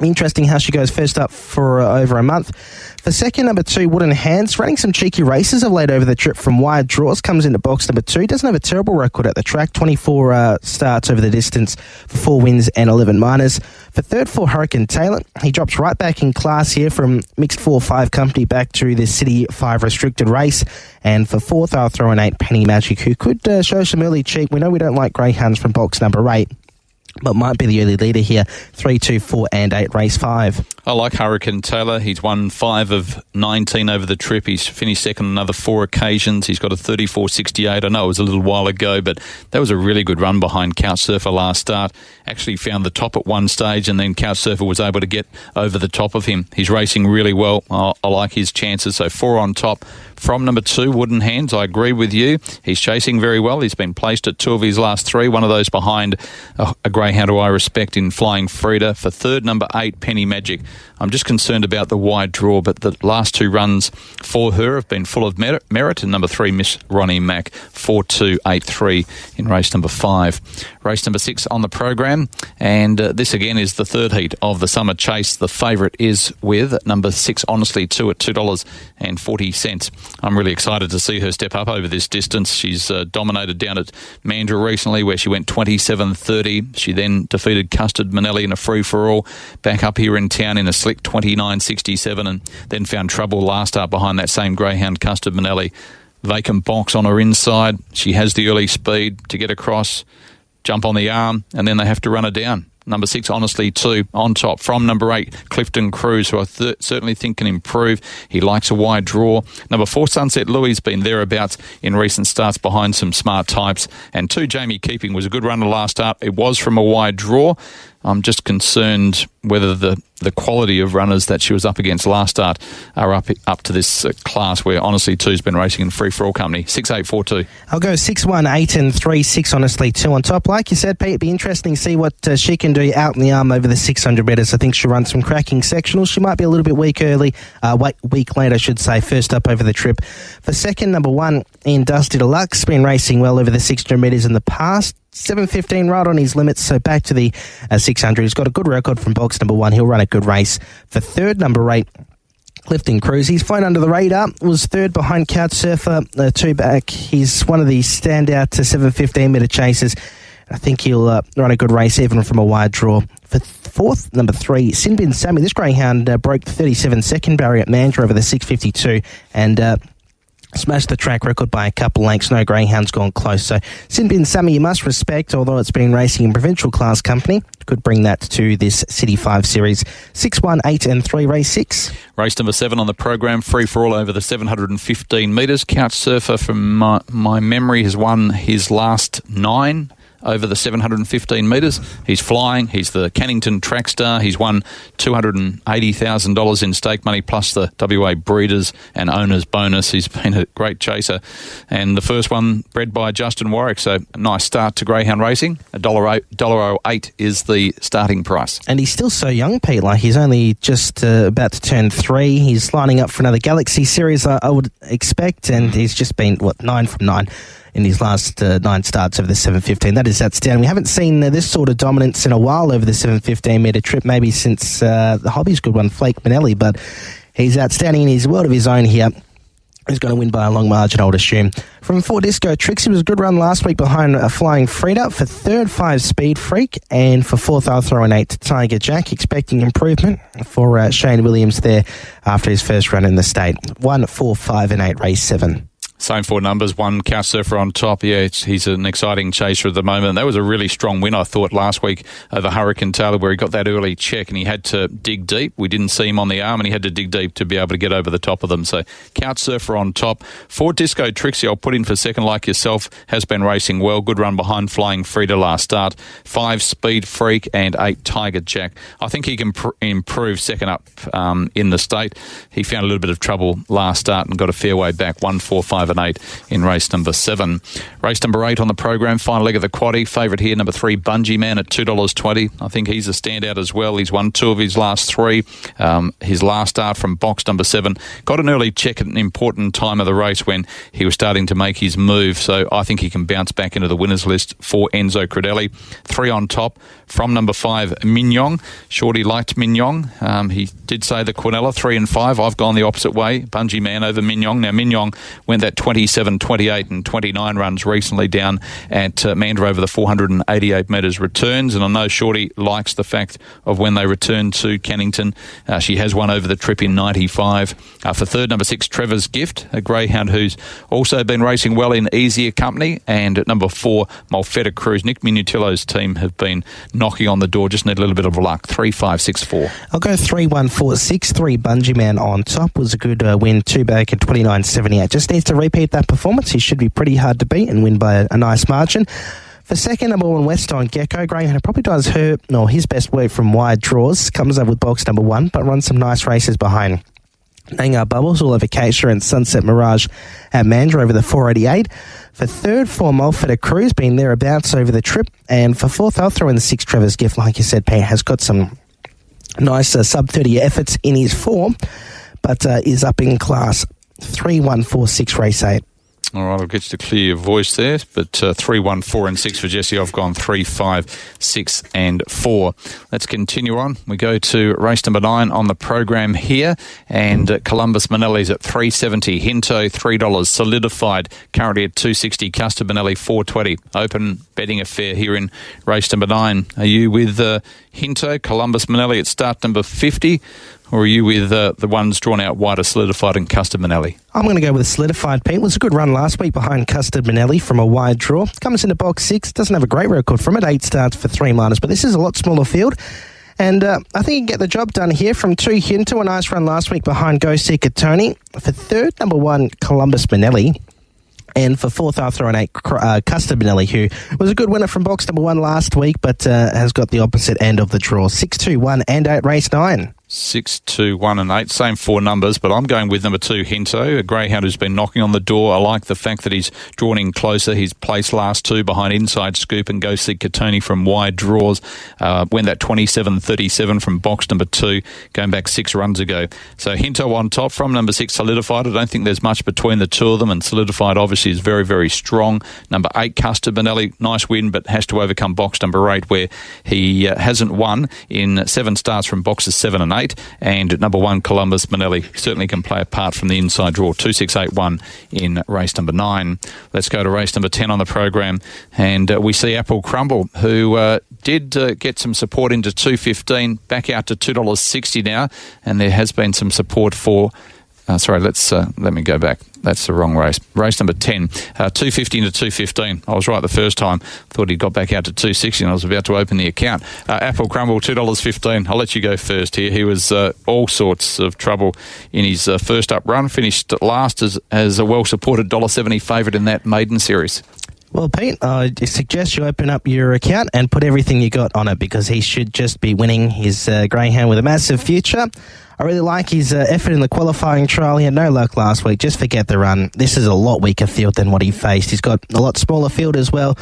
C: Interesting how she goes first up for over a month. For second, number 2, Wooden Hands, running some cheeky races of late over the trip from wide draws, comes into box number 2, doesn't have a terrible record at the track, 24 starts over the distance for 4 wins and 11 minors. For third, for Hurricane Taylor, he drops right back in class here from mixed 4-5 company back to the City 5 restricted race. And for fourth, I'll throw in 8, Penny Magic, who could show some early cheek. We know we don't like greyhounds from box number 8. But might be the early leader here. 3, 2, 4 and 8, race 5.
B: I like Hurricane Taylor. He's won 5 of 19 over the trip. He's finished second on another 4 occasions. He's got a 34.68. I know it was a little while ago, but that was a really good run behind Couch Surfer last start. Actually found the top at one stage, and then Couch Surfer was able to get over the top of him. He's racing really well. I like his chances. So 4 on top. From number 2, Wooden Hands, I agree with you. He's chasing very well. He's been placed at 2 of his last 3. One of those behind a greyhound who I respect in Flying Frida. For third, number 8, Penny Magic. I'm just concerned about the wide draw, but the last 2 runs for her have been full of merit. And number 3, Miss Ronnie Mack, 4-2-8-3 in race number 5. Race number 6 on the program, and this again is the third heat of the Summer Chase. The favourite is with number 6, Honestly 2 at $2.40. I'm really excited to see her step up over this distance. She's dominated down at Mandurah recently, where she went 27.30. She then defeated Custard Manelli in a free-for-all, back up here in town in a slick 29.67, and then found trouble last start behind that same greyhound Custard Manelli. Vacant box on her inside. She has the early speed to get across, jump on the arm, and then they have to run her down. Number 6, Honestly 2, on top. From number 8, Clifton Cruz, who I certainly think can improve. He likes a wide draw. Number 4, Sunset Louis, has been thereabouts in recent starts behind some smart types. And 2, Jamie Keeping, was a good runner last start. It was from a wide draw. I'm just concerned whether the quality of runners that she was up against last start are up to this class where Honestly 2's been racing in free-for-all company. 6, 8, 4, 2.
C: I'll go 6, 1, 8 and 3, 6 Honestly 2 on top. Like you said, Pete, it'd be interesting to see what she can do out in the arm over the 600 metres. I think she'll run some cracking sectionals. She might be a little bit weak early, week late, I should say, first up over the trip. For second, number 1, in Dusty Deluxe, been racing well over the 600 metres in the past. 7:15 right on his limits, so back to the 600. He's got a good record from box number 1. He'll run a good race. For third, number 8, Clifton Cruz. He's flown under the radar, was third behind Couch Surfer, 2 back. He's one of the standout 7:15-metre chasers. I think he'll run a good race even from a wide draw. For fourth, number 3, Sinbin Sammy. This greyhound broke the 37-second barrier at Mandurah over the 6:52 and smashed the track record by a couple lengths. No greyhounds gone close. So Sinbin Sammy you must respect, although it's been racing in provincial class company. Could bring that to this City 5 series. 6, 1, 8 and 3, race 6.
B: Race number 7 on the program, free for all over the 715 metres. Couch Surfer, from my memory, has won his last 9 over the 715 metres. He's flying. He's the Cannington track star. He's won $280,000 in stake money plus the WA Breeders and Owners bonus. He's been a great chaser. And the first one bred by Justin Warwick. So a nice start to greyhound racing. $1.08 is the starting price.
C: And he's still so young, Pete. Like, he's only just about to turn 3. He's lining up for another Galaxy series, I would expect. And he's just been, 9 from 9. in his last 9 starts over the 7.15. That is outstanding. We haven't seen this sort of dominance in a while over the 7.15 metre trip, maybe since the Hobby's good one, Flake Manelli, but he's outstanding in his world of his own here. He's going to win by a long margin, I would assume. From 4 Disco Trixie was a good run last week behind Flying Frida. For third, 5 Speed Freak. And for fourth, I'll throw an 8 to Tiger Jack, expecting improvement for Shane Williams there after his first run in the state. 1, 4, 5 and 8, race 7.
B: Same 4 numbers, 1 Couch Surfer on top. Yeah, he's an exciting chaser at the moment. That was a really strong win, I thought, last week over Hurricane Taylor, where he got that early check and he had to dig deep. We didn't see him on the arm and he had to dig deep to be able to get over the top of them. So Couch Surfer on top. 4 Disco Trixie, I'll put in for second like yourself, has been racing well. Good run behind Flying Frida last start. 5 Speed Freak and 8 Tiger Jack. I think he can improve second up in the state. He found a little bit of trouble last start and got a fair way back. 1, 4, 5 and 8 in race number 7. Race number 8 on the program, final leg of the quaddie. Favourite here, number 3, Bungee Man at $2.20. I think he's a standout as well. He's won 2 of his last 3. His last start from box number 7. Got an early check at an important time of the race when he was starting to make his move. So I think he can bounce back into the winners list for Enzo Credelli. 3 on top from number 5, Mignon. Shorty liked Mignon. He did say the Quinella, 3 and 5. I've gone the opposite way. Bungee Man over Mignon. Now Mignon went that 27, 28 and 29 runs recently down at Mandurah over the 488 metres returns, and I know Shorty likes the fact of when they return to Cannington. She has won over the trip in 95. For third, number 6, Trevor's Gift, a greyhound who's also been racing well in easier company, and at number 4, Molfetta Cruz. Nick Minutillo's team have been knocking on the door, just need a little bit of luck. 3, 5, 6, 4.
C: I'll go 3, 1, 4, 6, 3 Bungee Man on top. Was a good win, 2 back at 29.78. Just needs to repeat that performance. He should be pretty hard to beat and win by a nice margin. For second, number 1, West on Gecko. Greyhound probably does his best work from wide draws. Comes up with box number 1, but runs some nice races behind Nangar Bubbles all over Keisha and Sunset Mirage at Mandurah over the 488. For third, 4 Molfetta Cruz, been thereabouts over the trip. And for fourth, I'll throw in the 6 Trevor's Gift. Like you said, Pete has got some nice sub-30 efforts in his form, but is up in class. 3, 1, 4, 6, race 8.
B: All right, I'll get you to clear your voice there, but 3, 1, 4 and 6 for Jesse. I've gone 3, 5, 6 and 4. Let's continue on. We go to race number 9 on the program here, and Columbus Manelli's at $3.70. Hinto, $3. Solidified, currently at $2.60. Custard Manelli, $4.20. Open betting affair here in race number 9. Are you with Hinto, Columbus Manelli at start number 50? Or are you with the ones drawn out wider, Solidified and Custard Manelli? I'm
C: going to go with Solidified, Pete. It was a good run last week behind Custard Manelli from a wide draw. Comes into box 6. Doesn't have a great record from it. 8 starts for 3 minors, but this is a lot smaller field. And I think you can get the job done here. From 2, Hinto, a nice run last week behind Go Seeker Tony. For third, number 1, Columbus Manelli. And for fourth, I'll throw an 8, Custard Manelli, who was a good winner from box number 1 last week, but has got the opposite end of the draw. 6, 2, 1 and 8, race 9.
B: 6, 2, 1 and 8, same 4 numbers, but I'm going with number 2, Hinto, a greyhound who's been knocking on the door. I like the fact that he's drawn in closer. He's placed last 2 behind Inside Scoop and Go Seek Katoni from wide draws. Went that 27-37 from box number 2, going back 6 runs ago. So Hinto on top from number 6, Solidified. I don't think there's much between the two of them, and Solidified obviously is very, very strong. Number 8, Custard Manelli, nice win, but has to overcome box number 8, where he hasn't won in 7 starts from boxes 7 and 8, and number 1, Columbus Manelli, certainly can play a part from the inside draw. 2, 6, 8, 1 in race number 9. Let's go to race number 10 on the program, and we see Apple Crumble, who did get some support into $2.15, back out to $2.60 now, and there has been some support for let me go back. That's the wrong race. Race number 10, $2.50 to $2.15. I was right the first time. Thought he'd got back out to $2.60 and I was about to open the account. Apple Crumble, $2.15. I'll let you go first here. He was all sorts of trouble in his first up run. Finished last as a well-supported $1.70 favourite in that maiden series.
C: Well, Pete, I suggest you open up your account and put everything you got on it, because he should just be winning. His greyhound with a massive future. I really like his effort in the qualifying trial. He had no luck last week. Just forget the run. This is a lot weaker field than what he faced. He's got a lot smaller field as well.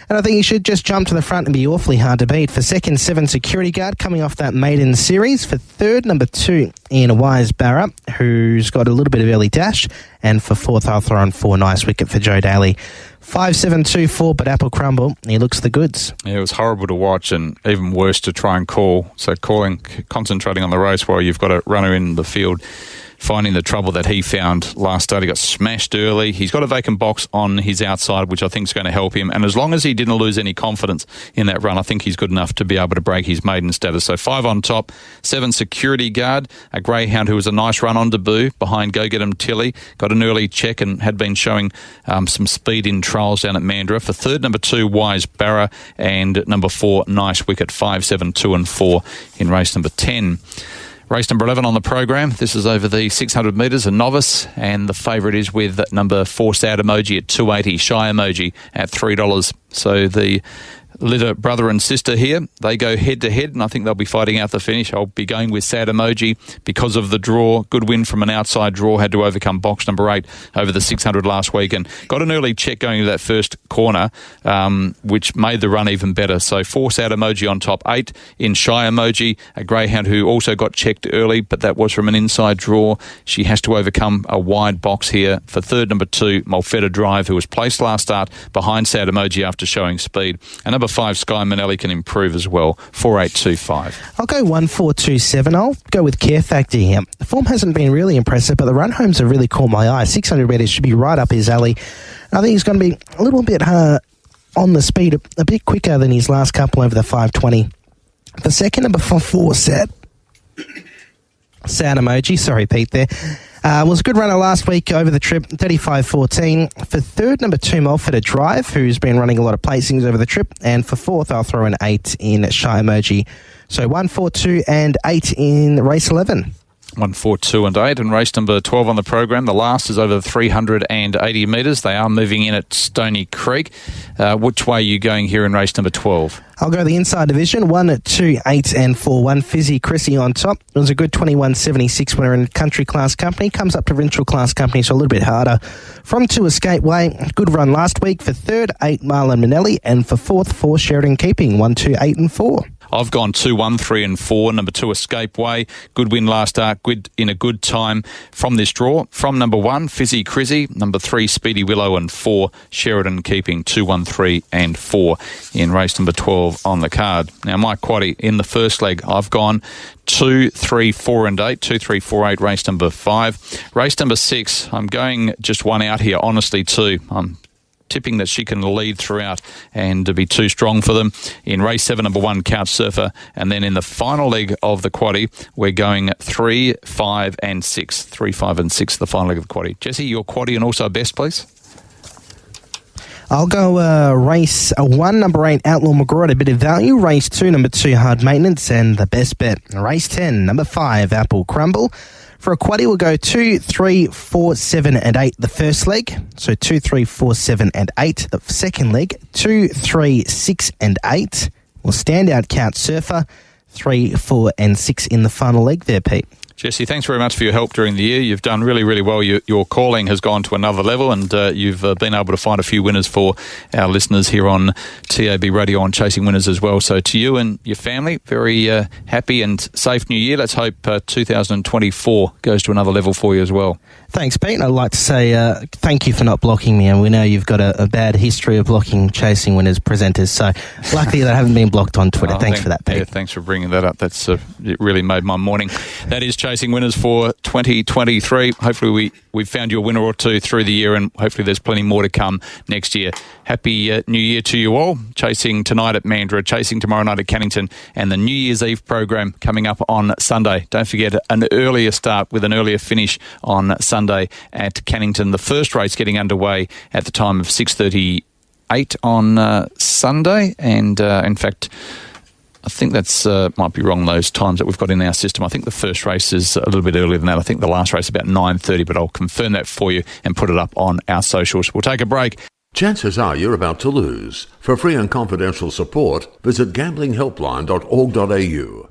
C: And I think he should just jump to the front and be awfully hard to beat. For second, 7 Security Guard coming off that maiden series. For third, number 2, Ian Wise Barra, who's got a little bit of early dash. And for fourth, I'll throw on 4, Nice Wicket for Joe Daly. 5, 7, 2, 4, but Apple Crumble. He looks the goods.
B: Yeah, it was horrible to watch and even worse to try and call. So concentrating on the race while you've got a runner in the field, finding the trouble that he found last start. He got smashed early. He's got a vacant box on his outside, which I think is going to help him. And as long as he didn't lose any confidence in that run, I think he's good enough to be able to break his maiden status. So 5 on top, 7 Security Guard, a greyhound who was a nice run on debut behind Go Get 'em Tilly. Got an early check and had been showing some speed in trials down at Mandurah. For third, number 2, Wise Barra, and number 4, Nice Wicket. 5, 7, 2 and 4 in race number 10. Race number 11 on the program. This is over the 600 metres, a novice, and the favourite is with number 4, Sad Emoji at $2.80, Shy Emoji at $3. So the Litter brother and sister here, they go head-to-head, and I think they'll be fighting out the finish. I'll be going with Sad Emoji because of the draw. Good win from an outside draw, had to overcome box number 8 over the 600 last week, and got an early check going into that first corner, which made the run even better. So 4, Sad Emoji on top, 8 in Shy Emoji, a greyhound who also got checked early, but that was from an inside draw. She has to overcome a wide box here. For third, number 2, Molfetta Drive, who was placed last start behind Sad Emoji after showing speed. And number 5, Sky Manelli can improve as well. 4-8-2-5.
C: I'll go 1-4-2-7. I'll go with Care Factor here. The form hasn't been really impressive, but the run homes have really caught my eye. 600 metres should be right up his alley. I think he's going to be a little bit on the speed, a bit quicker than his last couple over the 520. The second, number 4, Sad Emoji. Sorry, Pete, there. Was a good runner last week over the trip, 35-14. For third, number 2, Molfetta Drive, who's been running a lot of placings over the trip. And for fourth, I'll throw an 8 in Shy Emoji. So 1, 4, 2 and 8 in race 11.
B: 1, 4, 2 and 8, and race number 12 on the program. The last is over 380 metres. They are moving in at Stony Creek. Which way are you going here in race number 12?
C: I'll go the inside division, 1, 2, 8 and 4. 1, Fizzy Chrissy on top. It was a good 21.76 winner in country class company. Comes up provincial class company, so a little bit harder. From 2, Escape Way. Good run last week. For third, 8, Marlon Manelli. And for fourth, 4, Sheridan Keeping. 1, 2, 8 and 4.
B: I've gone 2, 1, 3 and 4. Number 2, Escape Way. Good win last start. Good in a good time from this draw. From number 1, Fizzy Crizzy. Number 3, Speedy Willow. And 4, Sheridan Keeping. 2, 1, 3 and 4 in race number 12 on the card. Now, my quaddie in the first leg, I've gone 2, 3, 4 and 8. 2, 3, 4, 8, race number 5. Race number 6, I'm going just one out here, honestly, 2. I'm tipping that she can lead throughout and to be too strong for them. In race 7, number 1, Couch Surfer. And then in the final leg of the quaddie, we're going 3, 5 and 6. 3, 5 and 6, the final leg of the quaddie. Jesse, your quaddie and also best, please.
C: I'll go race 1, number 8, Outlaw McGraw at a bit of value. Race 2, number 2, Hard Maintenance. And the best bet, race 10, number 5, Apple Crumble. For a quaddie, we'll go 2, 3, 4, 7 and 8 the first leg. So 2, 3, 4, 7 and 8 the second leg. 2, 3, 6 and 8. We'll stand out Couch Surfer. 3, 4 and 6 in the final leg there, Pete.
B: Jesse, thanks very much for your help during the year. You've done really, really well. Your calling has gone to another level, and you've been able to find a few winners for our listeners here on TAB Radio on Chasing Winners as well. So to you and your family, very happy and safe new year. Let's hope 2024 goes to another level for you as well.
C: Thanks, Pete. I'd like to say thank you for not blocking me, and we know you've got a bad history of blocking Chasing Winners presenters, so lucky that I haven't been blocked on Twitter. Thanks for that, Pete.
B: Yeah, thanks for bringing that up. That's it really made my morning. That is Chasing Winners for 2023. Hopefully we've found you a winner or two through the year, and hopefully there's plenty more to come next year. Happy New Year to you all. Chasing tonight at Mandurah, chasing tomorrow night at Cannington, and the New Year's Eve program coming up on Sunday. Don't forget an earlier start with an earlier finish on Sunday at Cannington. The first race getting underway at the time of 6:38 on Sunday, and in fact, I think that's might be wrong, those times that we've got in our system. I think the first race is a little bit earlier than that. I think the last race is about 9:30, but I'll confirm that for you and put it up on our socials. We'll take a break.
A: Chances are you're about to lose. For free and confidential support, visit gamblinghelpline.org.au.